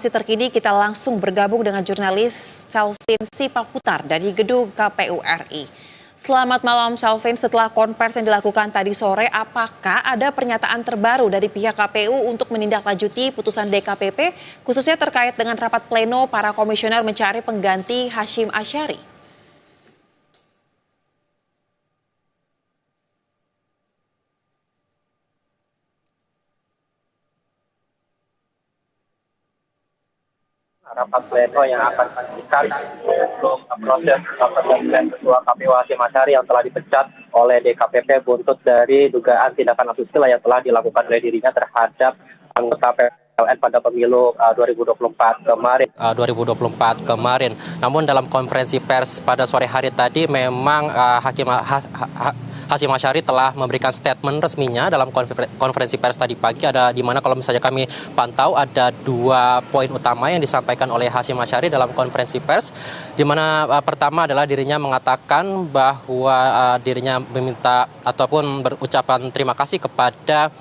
Terkini kita langsung bergabung dengan jurnalis Selvin Sipahutar dari gedung KPU RI. Selamat malam Selvin, setelah konversi yang dilakukan tadi sore, apakah ada pernyataan terbaru dari pihak KPU untuk menindaklanjuti putusan DKPP, khususnya terkait dengan rapat pleno para komisioner mencari pengganti Hashim Asyari? Rapat pleno yang akan dilakukan untuk proses pemilihan ketua KPU Hashim Asyari yang telah dipecat oleh DKPP buntut dari dugaan tindakan asusila yang telah dilakukan oleh dirinya terhadap anggota PLN pada pemilu 2024 kemarin. Namun dalam konferensi pers pada sore hari tadi memang Hashim Asyari telah memberikan statement resminya dalam konferensi pers tadi pagi, ada di mana kalau misalnya kami pantau ada dua poin utama yang disampaikan oleh Hashim Asyari dalam konferensi pers, di mana pertama adalah dirinya mengatakan bahwa dirinya meminta ataupun berucapan terima kasih kepada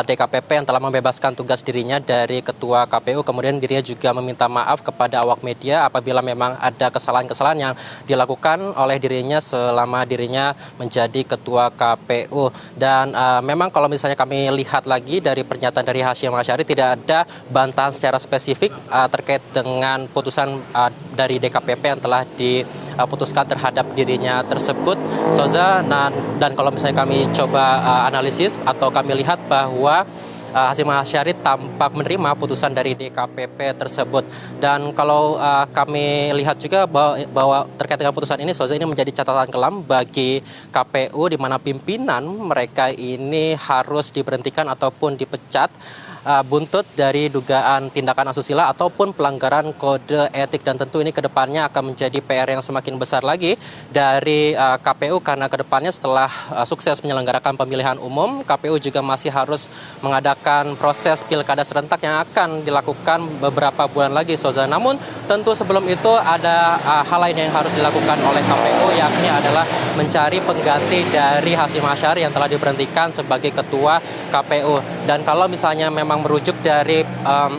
DKPP yang telah membebaskan tugas dirinya dari ketua KPU. Kemudian dirinya juga meminta maaf kepada awak media apabila memang ada kesalahan-kesalahan yang dilakukan oleh dirinya selama dirinya menjadi ketua KPU. Dan memang kalau misalnya kami lihat lagi dari pernyataan dari Hashim Asyari, tidak ada bantahan secara spesifik terkait dengan putusan dari DKPP yang telah diputuskan terhadap dirinya tersebut, Soza. Dan kalau misalnya kami coba analisis atau kami lihat bahwa Hashim Asyari tampak menerima putusan dari DKPP tersebut. Dan kalau kami lihat juga bahwa terkait dengan putusan ini, Soza, ini menjadi catatan kelam bagi KPU, di mana pimpinan mereka ini harus diberhentikan ataupun dipecat buntut dari dugaan tindakan asusila ataupun pelanggaran kode etik. Dan tentu ini kedepannya akan menjadi PR yang semakin besar lagi dari KPU, karena kedepannya setelah sukses menyelenggarakan pemilihan umum, KPU juga masih harus mengadakan proses pilkada serentak yang akan dilakukan beberapa bulan lagi, Soza. Namun tentu sebelum itu ada hal lain yang harus dilakukan oleh KPU, yakni adalah mencari pengganti dari Hashim Asyari yang telah diberhentikan sebagai ketua KPU. Dan kalau misalnya memang merujuk dari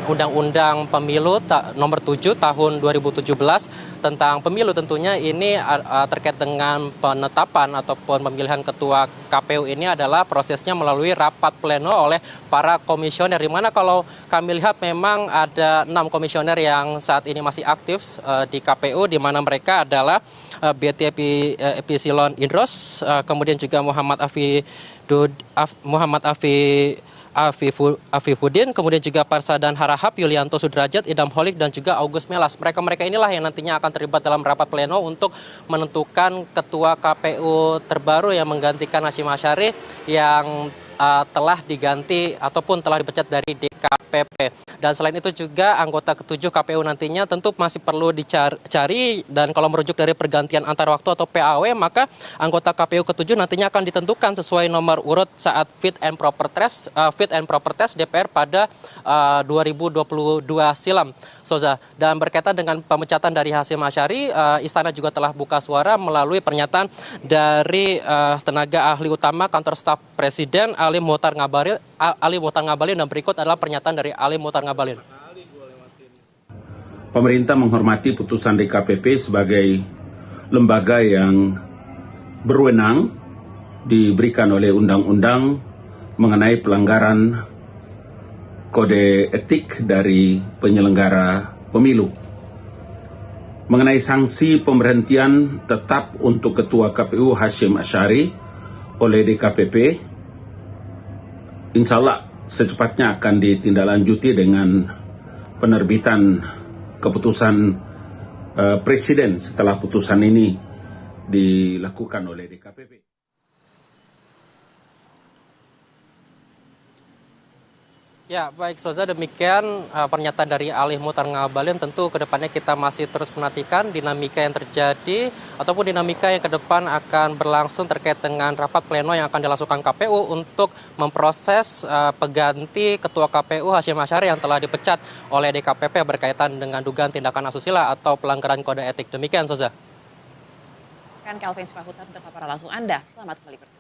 Undang-Undang Pemilu nomor 7 tahun 2017 tentang pemilu, tentunya ini terkait dengan penetapan ataupun pemilihan ketua KPU ini adalah prosesnya melalui rapat pleno oleh para komisioner, di mana kalau kami lihat memang ada 6 komisioner yang saat ini masih aktif di KPU, di mana mereka adalah BT Epsilon Idros, kemudian juga Muhammad Afifuddin, kemudian juga Parsadan Harahap, Yulianto Sudrajat, Idam Holik, dan juga August Melas. Mereka inilah yang nantinya akan terlibat dalam rapat pleno untuk menentukan ketua KPU terbaru yang menggantikan Hashim Asyari yang telah diganti ataupun telah dipecat dari DKPP. Dan selain itu juga anggota ke-7 KPU nantinya tentu masih perlu dicari, dan kalau merujuk dari pergantian antar waktu atau PAW, maka anggota KPU ke-7 nantinya akan ditentukan sesuai nomor urut saat fit and proper test DPR pada 2022 silam, Soza. Dan berkaitan dengan pemecatan dari Hashim Asyari, Istana juga telah buka suara melalui pernyataan dari tenaga ahli utama kantor staf Presiden Ali Muhtar Ngabalin, dan berikut adalah pernyataan dari Ali Muhtar Ngabalin. Pemerintah menghormati putusan DKPP sebagai lembaga yang berwenang diberikan oleh undang-undang mengenai pelanggaran kode etik dari penyelenggara pemilu. Mengenai sanksi pemberhentian tetap untuk Ketua KPU Hashim Asyari oleh DKPP, insya Allah secepatnya akan ditindaklanjuti dengan penerbitan keputusan Presiden setelah putusan ini dilakukan oleh DKPP. Ya, baik Soza, demikian pernyataan dari Ali Muhtar Ngabalin. Tentu kedepannya kita masih terus menantikan dinamika yang terjadi ataupun dinamika yang ke depan akan berlangsung terkait dengan rapat pleno yang akan dilangsungkan KPU untuk memproses pengganti Ketua KPU Hashim Asyari yang telah dipecat oleh DKPP berkaitan dengan dugaan tindakan asusila atau pelanggaran kode etik. Demikian, Soza. Kan Selvin Sipahutar untuk laporan langsung Anda. Selamat kembali bertugas.